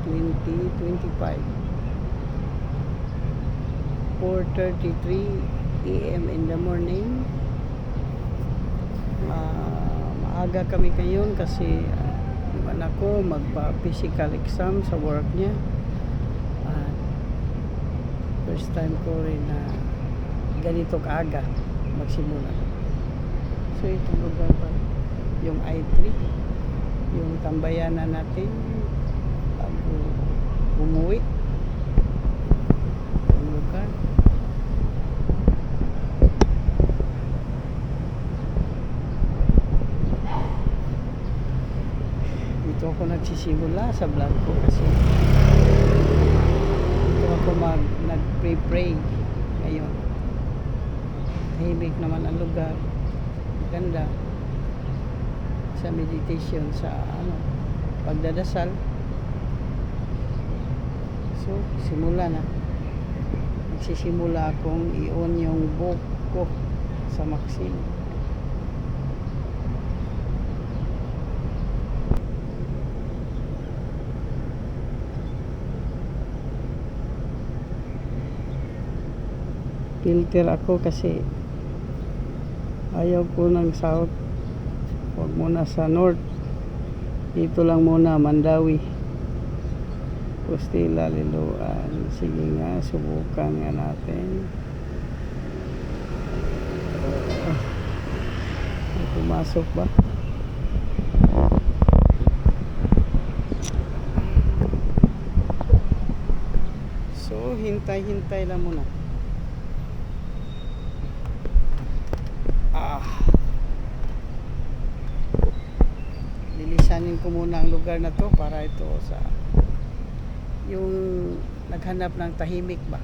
2025, 4:33 AM in the morning. Maaga kami ngayon kasi yung anak ko magpa-physical exam sa work niya. At first time ko rin na ganito kaaga magsimula. So itong lugar pa, yung I3, yung tambayanan natin bago umuwi. Yung lugar. Dito ako nagsisimula sa vlog ko kasi dito ako nag-pray ngayon. Tahimik naman ang lugar, ganda sa meditation, sa pagdadasal. So simula na, magsisimula akong i-on yung book ko sa Maxim. Filter ako kasi ayaw ko ng south, huwag muna sa north, dito lang muna Mandawi, Costilla, Liloan. Sige nga, subukan nga natin. Pumasok ba? So hintay-hintay lang muna. Lilisanin ko muna ang lugar na to para ito sa yung naghanap ng tahimik ba,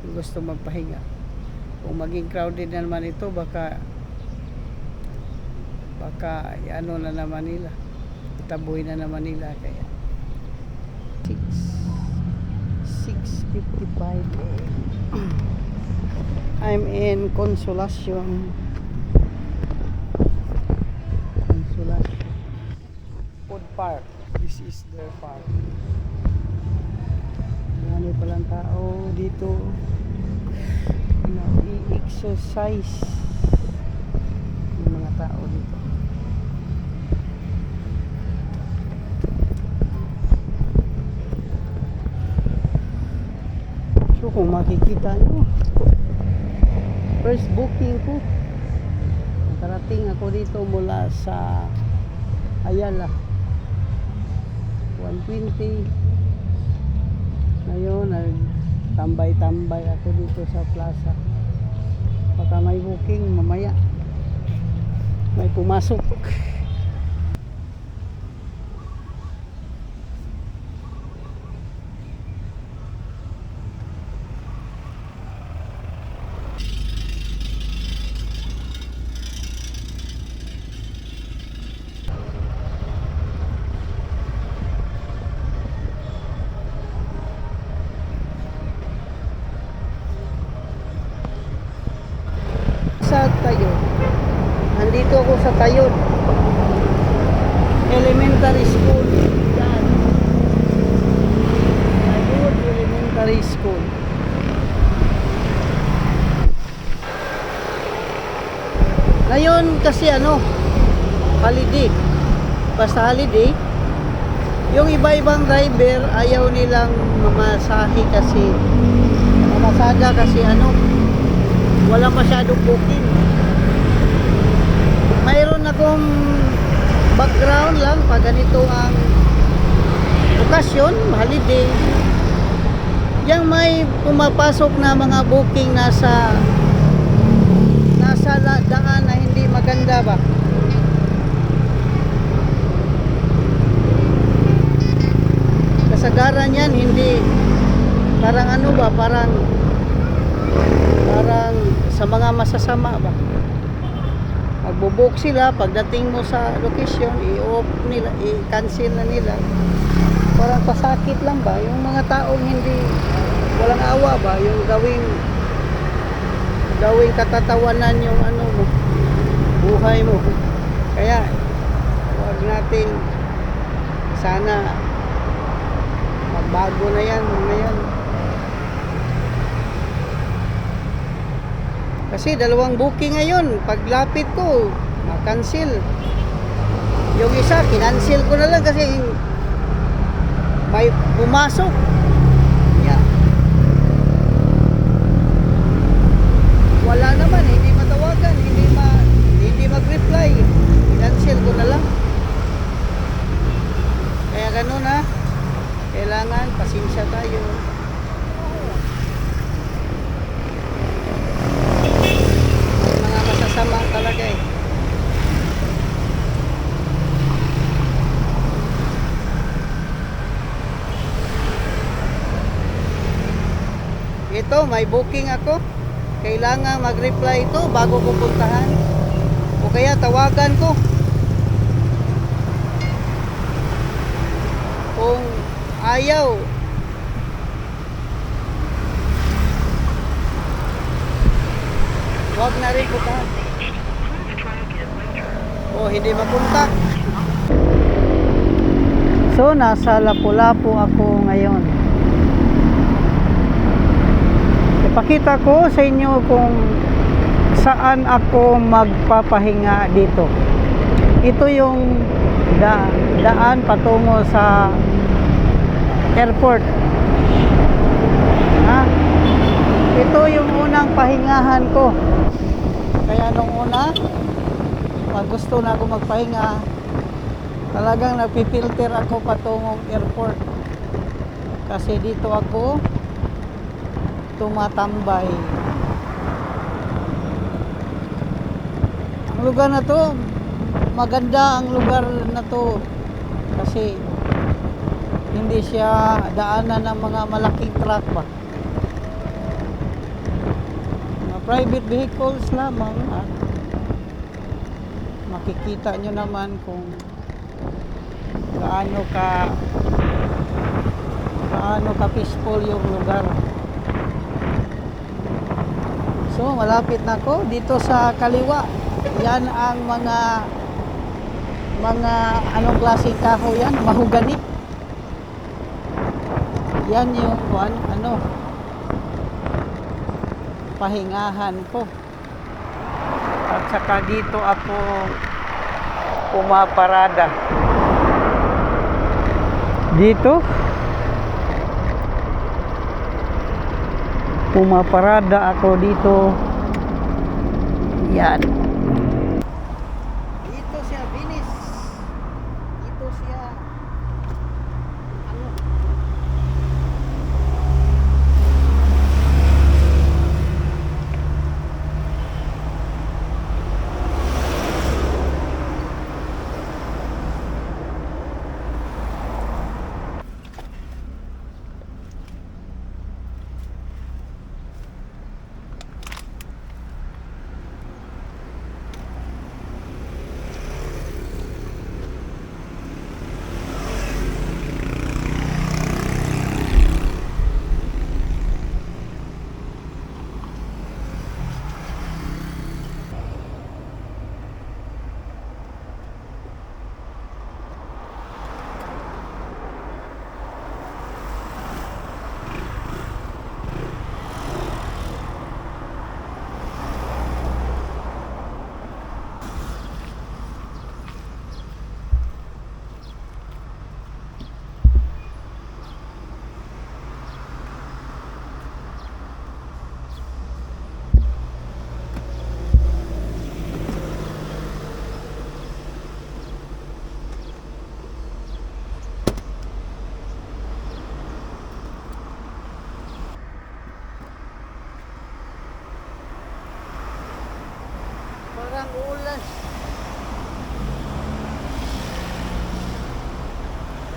yung gusto magpahinga. Kung maging crowded na naman ito, baka ano na naman nila, itaboy na naman nila. Kaya 6:55 I'm in Consolacion Food Park. This is their park. Marami palang tao dito na i-exercise. Yung mga tao dito. So kung makikita nyo, first booking ko, nakarating ako dito mula sa Ayala 120. Ngayon nagtambay-tambay ako dito sa plaza. Baka may booking mamaya, may pumasok. Sa Tayod, nandito ako sa Tayod Elementary School. Yan, Tayod Elementary School. Ngayon kasi holiday, basta holiday, yung iba-ibang driver ayaw nilang mamasahe kasi mamasada kasi wala masyadong booking. Mayroon akong background lang pag ganito ang okasyon, holiday. Yang may pumapasok na mga booking nasa daan na hindi maganda ba. Kasagaran yan, hindi parang parang sa mga masasama ba. Magbo-book sila, pagdating mo sa location, i-off nila, i-cancel na nila. Parang pasakit lang ba yung mga taong hindi walang awa ba, yung gawing katatawanan yung mo, buhay mo. Kaya huwag nating sana Bago na yan ngayon. Kasi dalawang booking ngayon. Paglapit ko, na-cancel. Yung isa, kinancel ko na lang kasi may pumasok. Yeah. Wala naman, hindi matawagan, hindi mag-reply. Kinancel ko na lang. Kaya ganun ha. Kailangan pasensya tayo. Mga masasama talaga eh. Ito, may booking ako. Kailangan mag-reply ito bago ko puntahan. O kaya tawagan ko. Kung ayaw, wag na rin puntahan. O hindi mapunta. So, nasa Lapu-Lapu ako ngayon. Ipakita ko sa inyo kung saan ako magpapahinga dito. Ito yung daan patungo sa airport. Ito yung unang pahingahan ko. Kaya nung una, pag gusto na ako magpahinga, talagang nagpipilter ako patungong airport. Kasi dito ako tumatambay. Ang lugar na to, maganda ang lugar na to kasi hindi siya daanan ng mga malaking truck ba. Mga private vehicles lamang at makikita nyo naman kung gaano ka peaceful yung lugar. So, malapit na ako dito sa kaliwa. Yan ang mga anong klaseng kahoy yan? Mahugani. Yan yung pahingahan ko. At saka dito ako pumaparada. Dito pumaparada ako dito. Yan. Dito siya, Venice. Dito siya. Parang ulan.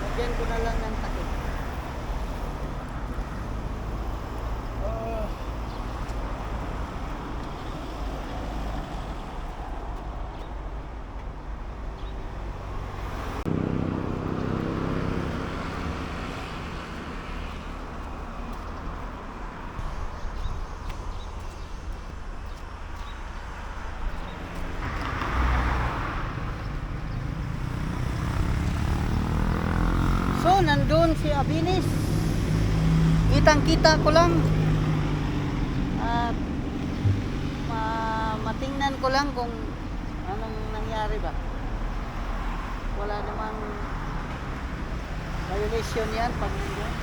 Lagyan ko na lang ng takip. So, nandun si Abinis. kitang-kita ko lang. At matingnan ko lang kung anong nangyari ba. Wala namang violation yan pag nandiyan.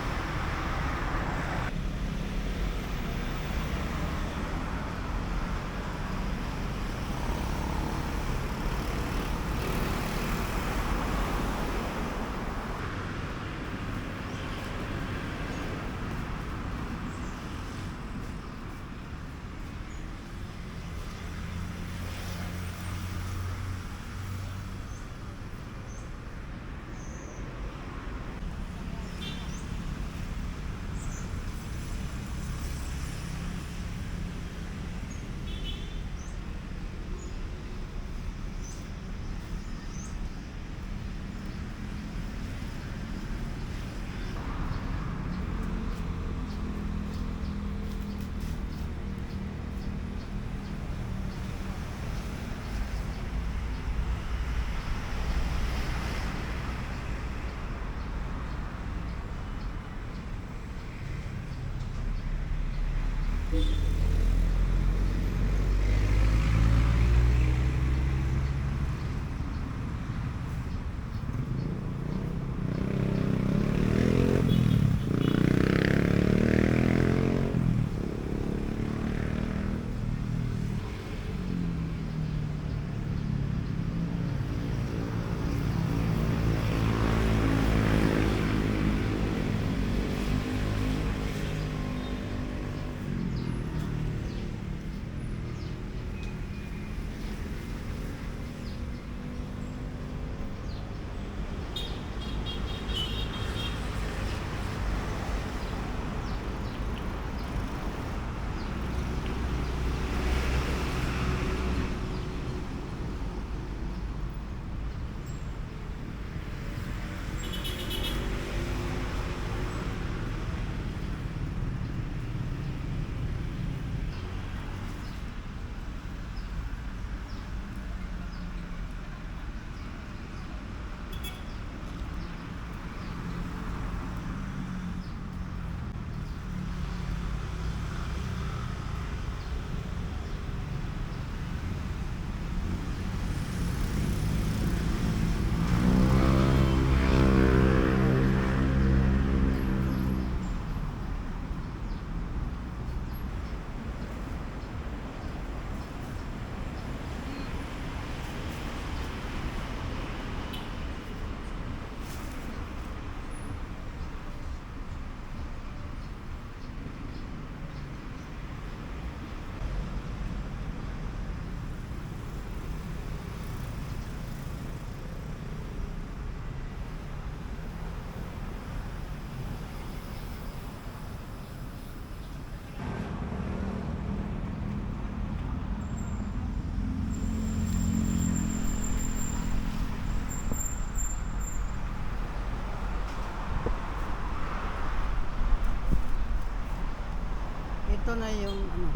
Ito na yung ano.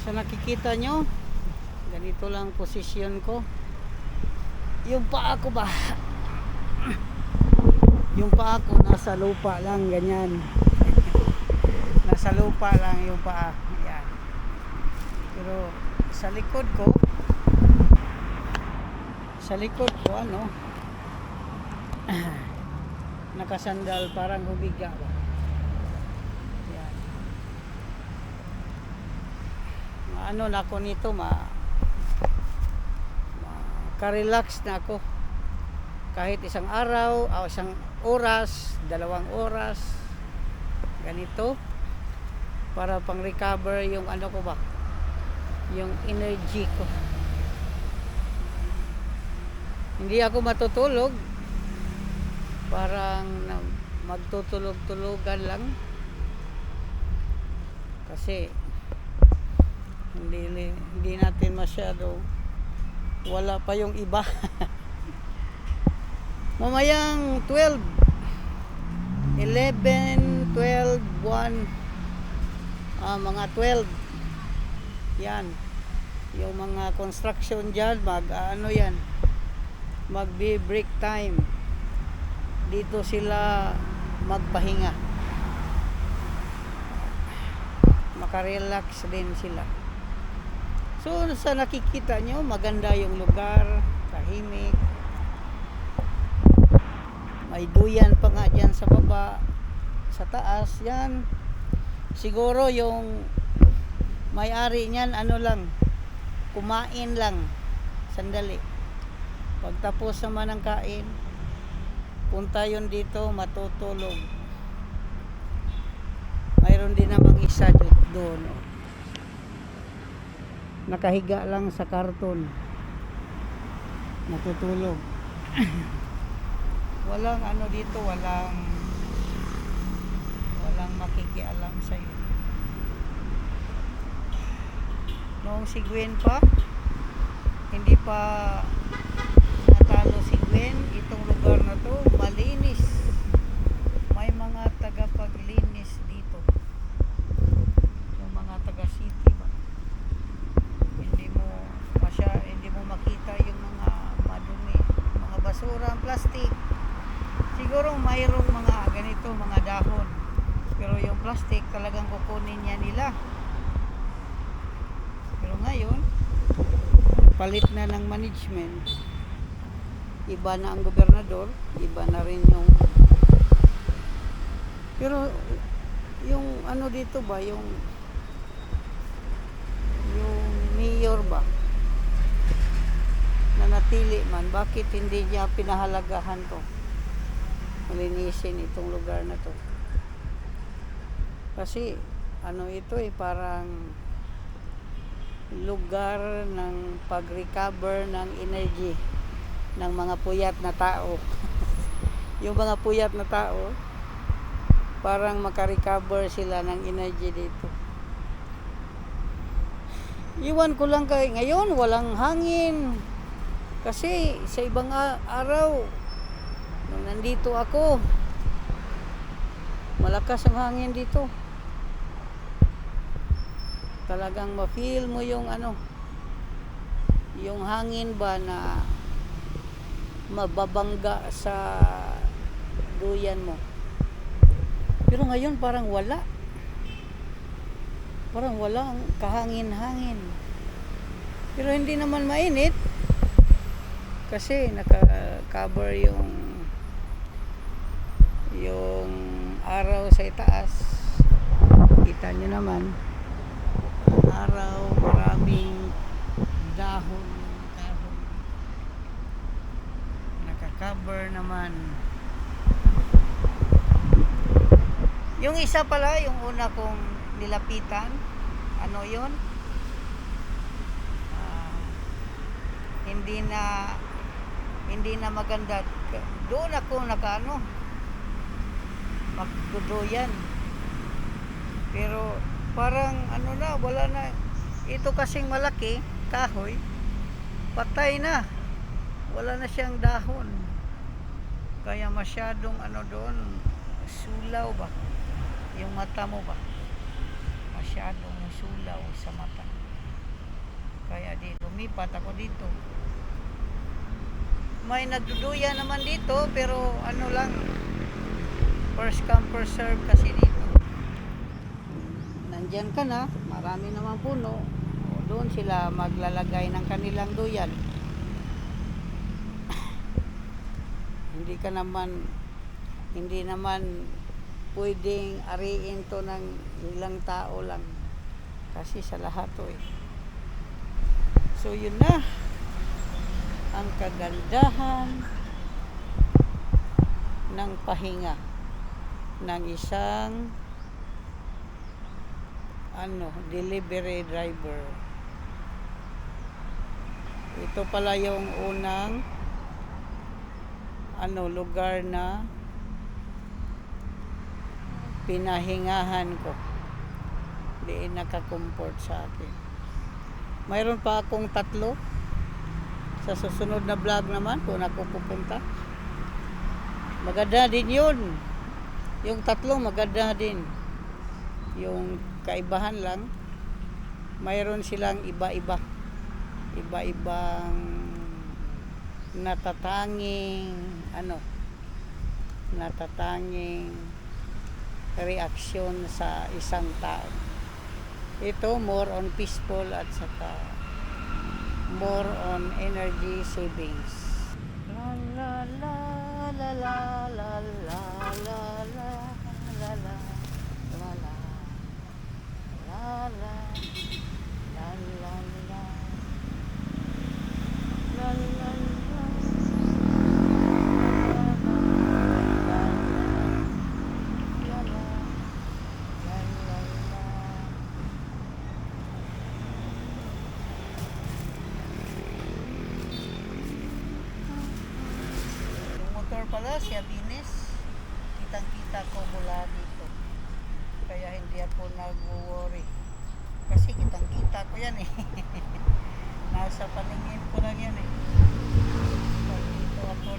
Sa nakikita nyo, ganito lang posisyon ko. Yung paa ko ba? Yung paa ko nasa lupa lang, ganyan. Nasa lupa lang yung paa. Yan. Pero sa likod ko ano, nakasandal, parang humiga ba. Yan. Ano na ako nito, ka-relax na ako. Kahit isang araw, o isang oras, 2 oras, ganito, para pang recover yung ano ko ba, yung energy ko. Hindi ako matutulog, parang magtutulog-tulugan lang, kasi hindi natin masyado, wala pa yung iba. Mamayang 12, 11, 12, 1, mga 12. Yan. Yung mga construction dyan, yan, magbe-break time. Dito sila magpahinga. Makarelax din sila. So, sa nakikita nyo, maganda yung lugar, tahimik. May duyan pa nga dyan sa baba, sa taas, yan. Siguro yung may-ari niyan, kumain lang, sandali. Pagtapos naman ng kain, punta yun dito, matutulog. Mayroon din namang isa doon. Nakahiga lang sa karton. Natutulog. Walang dito, walang makikialam sa'yo. Noong si Gwen pa, hindi pa natalo si Gwen, itong lugar na to, malinis. May mga tagapaglinis dito. Yung mga taga-city ba. Hindi mo makita yung mga madumi, mga basura, plastic. Siguro mayroong mga ganito, mga dahon. Pero yung plastic talagang kukunin niya nila. Pero ngayon, palit na ng management. Iba na ang gobernador, iba na rin yung... Pero yung dito ba, yung mayor ba, na natili man, bakit hindi niya pinahalagahan to? Malinisin itong lugar na to. Kasi ito parang lugar ng pag-recover ng energy ng mga puyat na tao. Yung mga puyat na tao, parang makarecover sila ng energy dito. Iwan ko lang ngayon, walang hangin. Kasi sa ibang araw, nung nandito ako, malakas ang hangin dito. Talagang ma-feel mo yung yung hangin ba na mababangga sa duyan mo. Pero ngayon parang wala. Parang wala ang kahangin-hangin. Pero hindi naman mainit. Kasi naka-cover yung araw sa itaas. Kita nyo naman. Araw, maraming dahon ng kahoy. Naka-cover naman. Yung isa pala, yung una kong nilapitan, yun? Hindi na maganda. Doon ako magduduyan. Pero parang wala na. Ito kasing malaki, kahoy, patay na. Wala na siyang dahon. Kaya masyadong doon, sulaw ba? Yung mata mo ba? Masyadong sulaw sa mata. Kaya lumipat ako dito. May nagduduyan naman dito, pero lang, first come first serve kasi dito. Nandyan ka na, marami naman puno, doon sila maglalagay ng kanilang duyan. Hindi naman pwedeng ariin to ng ilang tao lang, kasi sa lahat to eh. So yun na ang kagandahan ng pahinga ng isang delivery driver. Ito pala yung unang lugar na pinahingahan ko. Hindi nakakomfort sa akin. Mayroon pa akong 3 sa susunod na vlog naman kung ako pupunta. Maganda din yun. Yung 3 maganda din. Yung kaibahan lang, mayroon silang iba-ibang natatanging natatanging reaksyon sa isang tao. Ito more on peaceful at saka more on energy savings. La la la la la la la la la la la la la la la la la la la la pala siya Venus, kitang-kita ko mula dito, kaya hindi ako nag-worry kasi kitang-kita ko yan eh. Nasa paningin ko lang yan eh. Pag dito ako